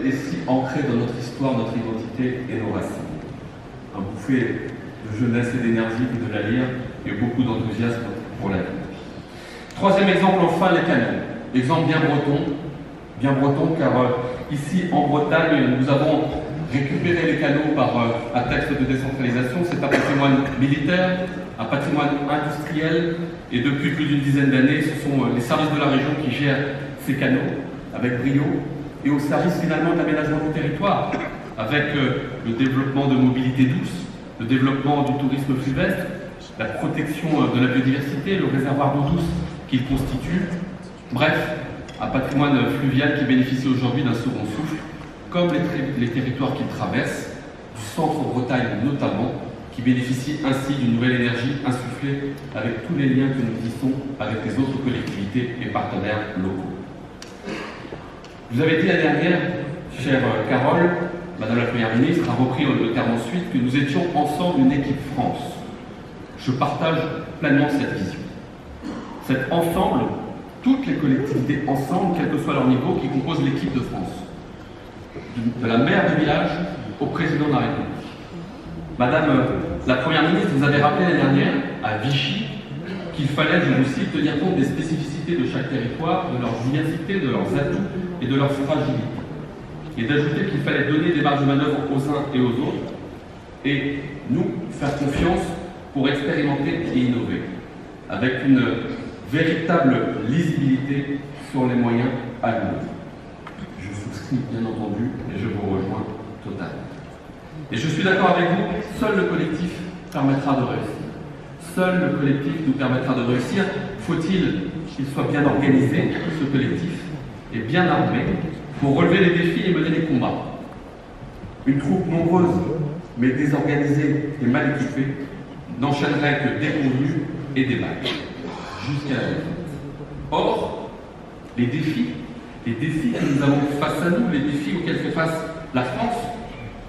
est si ancré dans notre histoire, notre identité et nos racines. Un bouffet de jeunesse et d'énergie que de la lire et beaucoup d'enthousiasme pour la vie. Troisième exemple, enfin, les canaux. Exemple bien breton car ici en Bretagne, nous avons récupéré les canaux par un texte de décentralisation. C'est un patrimoine militaire, un patrimoine industriel, et depuis plus d'une dizaine d'années, ce sont les services de la région qui gèrent ces canaux avec brio, et au service finalement de l'aménagement du territoire, avec le développement de mobilité douce, le développement du tourisme fluvial, la protection de la biodiversité, le réservoir d'eau douce qu'il constitue. Bref, un patrimoine fluvial qui bénéficie aujourd'hui d'un second souffle, comme les territoires qu'il traverse, du centre-Bretagne notamment, qui bénéficie ainsi d'une nouvelle énergie insufflée avec tous les liens que nous tissons avec les autres collectivités et partenaires locaux. Vous avez dit la dernière, chère Carole, Madame la Première ministre a repris le terme ensuite, que nous étions ensemble une équipe France. Je partage pleinement cette vision. Cet ensemble, toutes les collectivités ensemble, quel que soit leur niveau, qui composent l'équipe de France. De la maire de village au président de la République. Madame la Première ministre, vous avez rappelé l'année dernière, à Vichy, qu'il fallait, je vous cite, tenir compte des spécificités de chaque territoire, de leur diversité, de leurs atouts et de leur fragilité. Et d'ajouter qu'il fallait donner des marges de manœuvre aux uns et aux autres, et nous faire confiance pour expérimenter et innover, avec une véritable lisibilité sur les moyens alloués. Je souscris bien entendu et je vous rejoins totalement. Et je suis d'accord avec vous, seul le collectif permettra de réussir. Seul le collectif nous permettra de réussir. Faut-il qu'il soit bien organisé, ce collectif, et bien armé, pour relever les défis et mener les combats. Une troupe nombreuse, mais désorganisée et mal équipée, n'enchaînerait que déconvenus et débats, jusqu'à la défaite. Or, les défis que nous avons face à nous, les défis auxquels fait face la France,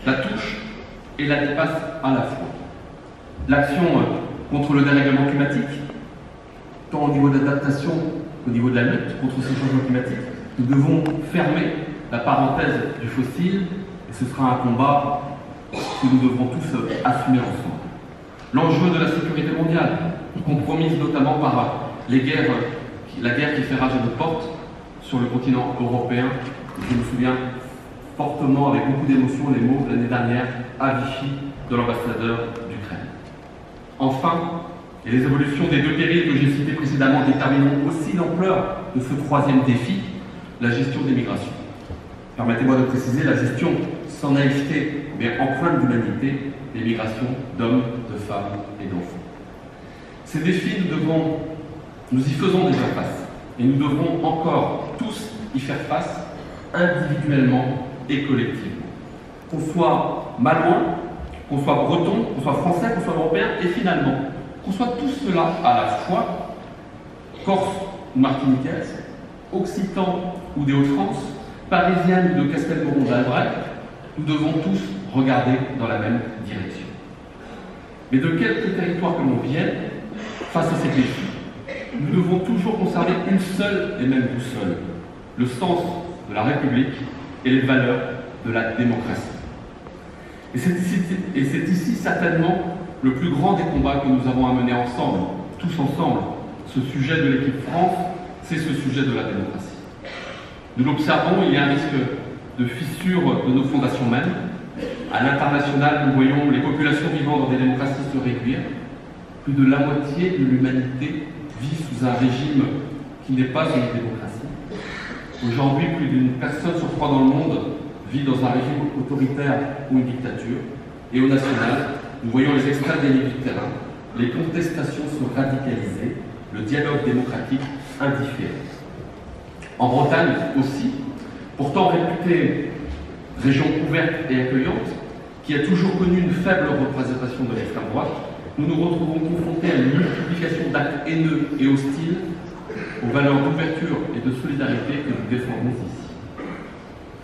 la touchent et la dépassent à la fois. L'action contre le dérèglement climatique, tant au niveau de l'adaptation qu'au niveau de la lutte contre ces changements climatiques, nous devons fermer la parenthèse du fossile, et ce sera un combat que nous devrons tous assumer ensemble. L'enjeu de la sécurité mondiale, compromise notamment par la guerre qui fait rage à nos portes sur le continent européen. Je me souviens fortement, avec beaucoup d'émotion, les mots l'année dernière à Vichy de l'ambassadeur d'Ukraine. Enfin, et les évolutions des deux périls que j'ai cités précédemment détermineront aussi l'ampleur de ce troisième défi, la gestion des migrations. Permettez-moi de préciser la gestion sans naïveté, mais empreinte d'humanité, des migrations d'hommes, de femmes et d'enfants. Ces défis, nous y faisons déjà face, et nous devrons encore tous y faire face, individuellement et collectivement. Qu'on soit malouin, qu'on soit breton, qu'on soit français, qu'on soit européen, et finalement, qu'on soit tout cela à la fois, corse ou martiniquaise, occitan ou des Hauts-de-France, parisienne ou de Castelmoron d'Albret, nous devons tous regarder dans la même direction. Mais de quelque territoire que l'on vienne, face à ces défis, nous devons toujours conserver une seule et même boussole, le sens de la République et les valeurs de la démocratie. Et c'est ici certainement le plus grand des combats que nous avons à mener ensemble, tous ensemble. Ce sujet de l'équipe France, c'est ce sujet de la démocratie. Nous l'observons, il y a un risque de fissure de nos fondations mêmes. À l'international, nous voyons les populations vivant dans des démocraties se réduire. Plus de la moitié de l'humanité vit sous un régime qui n'est pas une démocratie. Aujourd'hui, plus d'une personne sur trois dans le monde vit dans un régime autoritaire ou une dictature. Et au national, nous voyons les extrêmes des du terrain, les contestations se radicaliser, le dialogue démocratique indifféré. En Bretagne aussi, pourtant réputée région ouverte et accueillante, qui a toujours connu une faible représentation de l'extrême droite, nous nous retrouvons confrontés à une multiplication d'actes haineux et hostiles aux valeurs d'ouverture et de solidarité que nous défendons ici.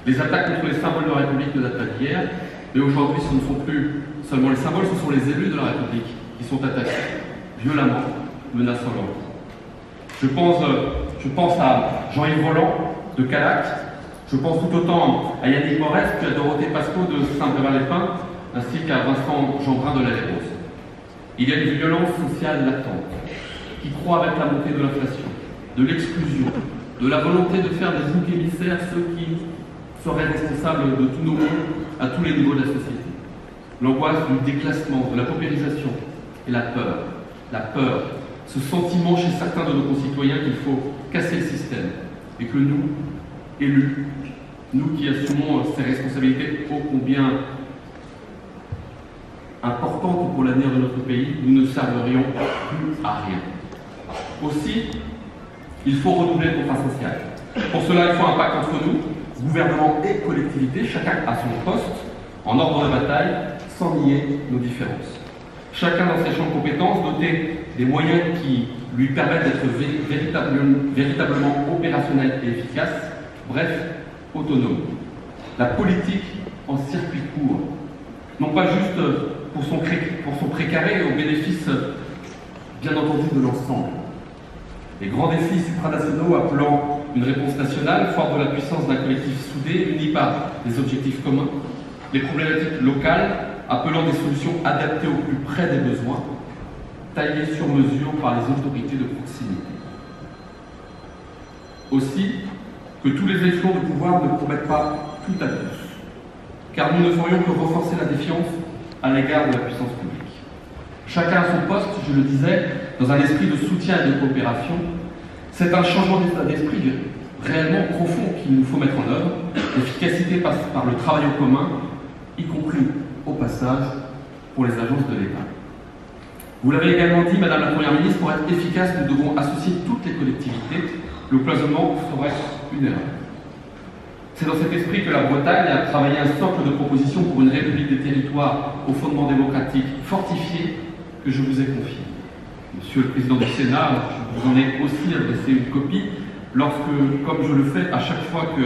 Les attaques contre les symboles de la République ne datent pas d'hier, mais aujourd'hui ce ne sont plus seulement les symboles, ce sont les élus de la République qui sont attaqués violemment, menaçant leur vie. Je pense à Jean-Yves Roland de Calac, Je pense tout autant à Yannick Morez qu'à Dorothée Pasco de Saint-Brévin-les-Pins, ainsi qu'à Vincent Jeanbrun de la Léros. Il y a une violence sociale latente qui croît avec la montée de l'inflation, de l'exclusion, de la volonté de faire des boucs émissaires ceux qui seraient responsables de tous nos maux à tous les niveaux de la société. L'angoisse du déclassement, de la paupérisation et la peur, ce sentiment chez certains de nos concitoyens qu'il faut casser le système et que nous, élus, nous qui assumons ces responsabilités ô combien importantes pour l'avenir de notre pays, nous ne serverions plus à rien. Aussi, il faut redoubler le contrat social. Pour cela, il faut un pacte entre nous, gouvernement et collectivités, chacun à son poste, en ordre de bataille, sans nier nos différences. Chacun dans ses champs de compétences, doté des moyens qui lui permettent d'être véritablement opérationnel et efficace, bref, autonome. La politique en circuit court, non pas juste pour son précaré au bénéfice, bien entendu, de l'ensemble. Les grands défis supranationaux appelant une réponse nationale, forte de la puissance d'un collectif soudé, uni par des objectifs communs, les problématiques locales, appelant des solutions adaptées au plus près des besoins, taillées sur mesure par les autorités de proximité. Aussi, que tous les échelons de pouvoir ne promettent pas tout à tous, car nous ne ferions que renforcer la défiance à l'égard de la puissance publique. Chacun à son poste, je le disais, dans un esprit de soutien et de coopération, c'est un changement d'état d'esprit réellement profond qu'il nous faut mettre en œuvre. L'efficacité passe par le travail en commun, y compris au passage pour les agences de l'État. Vous l'avez également dit, Madame la Première ministre, pour être efficace, nous devons associer toutes les collectivités. Le cloisonnement serait une erreur. C'est dans cet esprit que la Bretagne a travaillé un socle de propositions pour une République des territoires au fondement démocratique fortifié que je vous ai confié. Monsieur le Président du Sénat, je vous en ai aussi adressé une copie lorsque, comme je le fais à chaque fois que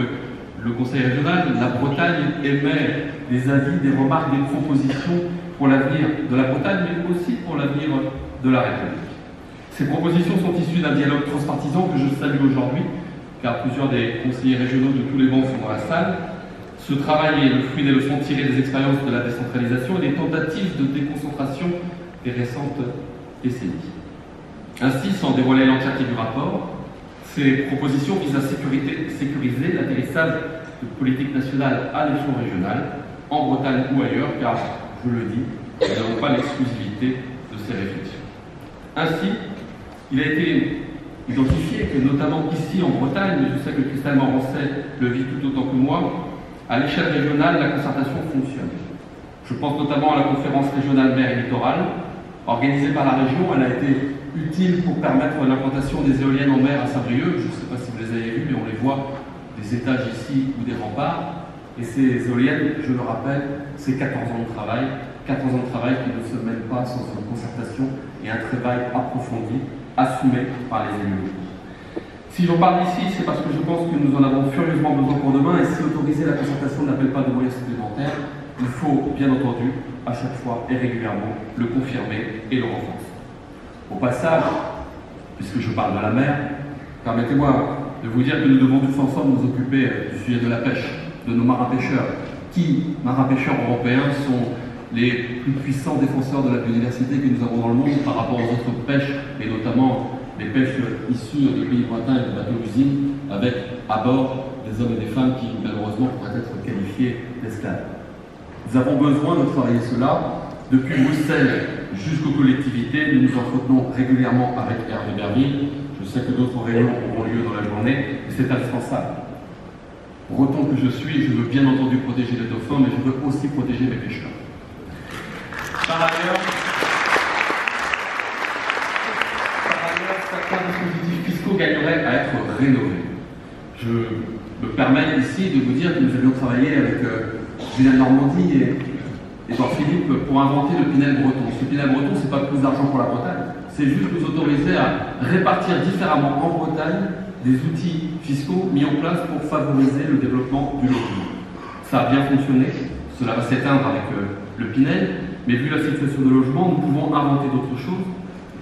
le Conseil régional, la Bretagne émet des avis, des remarques, des propositions pour l'avenir de la Bretagne, mais aussi pour l'avenir de la République. Ces propositions sont issues d'un dialogue transpartisan que je salue aujourd'hui, car plusieurs des conseillers régionaux de tous les bancs sont dans la salle. Ce travail est le fruit des leçons tirées des expériences de la décentralisation et des tentatives de déconcentration des récentes décennies. Ainsi, sans dévoiler l'entièreté du rapport, ces propositions visent à sécuriser l'atterrissage de politique nationale à l'échelon régional, en Bretagne ou ailleurs, car, je le dis, nous n'avons pas l'exclusivité de ces réflexions. Ainsi, il a été identifié que, notamment ici en Bretagne, mais je sais que Christelle Morancet le vit tout autant que moi, à l'échelle régionale, la concertation fonctionne. Je pense notamment à la conférence régionale mer et littoral, organisée par la région. Elle a été utile pour permettre l'implantation des éoliennes en mer à Saint-Brieuc. Je ne sais pas si vous les avez vues, mais on les voit des étages ici ou des remparts. Et ces éoliennes, je le rappelle, c'est 14 ans de travail. 14 ans de travail qui ne se mènent pas sans une concertation et un travail approfondi, assumé par les élus locaux. Si j'en parle ici, c'est parce que je pense que nous en avons furieusement besoin pour demain, et si autoriser la concertation n'appelle pas de moyens supplémentaires, il faut bien entendu, à chaque fois et régulièrement, le confirmer et le renforcer. Au passage, puisque je parle de la mer, permettez-moi de vous dire que nous devons tous ensemble nous occuper du sujet de la pêche, de nos marins-pêcheurs, qui, marins-pêcheurs européens, sont les plus puissants défenseurs de la biodiversité que nous avons dans le monde par rapport aux autres pêches, et notamment les pêches issues des pays lointains et des bateaux-usines, avec à bord des hommes et des femmes qui, malheureusement, pourraient être qualifiés d'esclaves. Nous avons besoin de travailler cela. Depuis Bruxelles jusqu'aux collectivités, nous nous entretenons régulièrement avec Hervé Berville. Je sais que d'autres réunions auront lieu dans la journée, et c'est indispensable. Breton que je suis, je veux bien entendu protéger les dauphins, mais je veux aussi protéger mes pêcheurs. Par ailleurs, certains dispositifs fiscaux gagneraient à être rénovés. Je me permets ici de vous dire que nous avions travaillé avec Julien Normandie et Edouard Philippe pour inventer le Pinel breton. Ce Pinel breton, ce n'est pas plus d'argent pour la Bretagne, c'est juste nous autoriser à répartir différemment en Bretagne des outils fiscaux mis en place pour favoriser le développement du logement. Ça a bien fonctionné, cela va s'éteindre avec le Pinel, mais vu la situation de logement, nous pouvons inventer d'autres choses.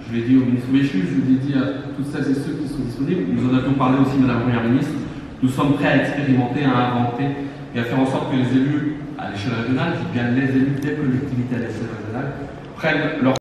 Je l'ai dit au ministre Béchu, je l'ai dit à toutes celles et ceux qui sont disponibles. Nous en avions parlé aussi, Madame la Première ministre, Nous sommes prêts à expérimenter, à inventer et à faire en sorte que les élus à l'échelle régionale, qui gagnent les élus des collectivités à l'échelle régionale, prennent leur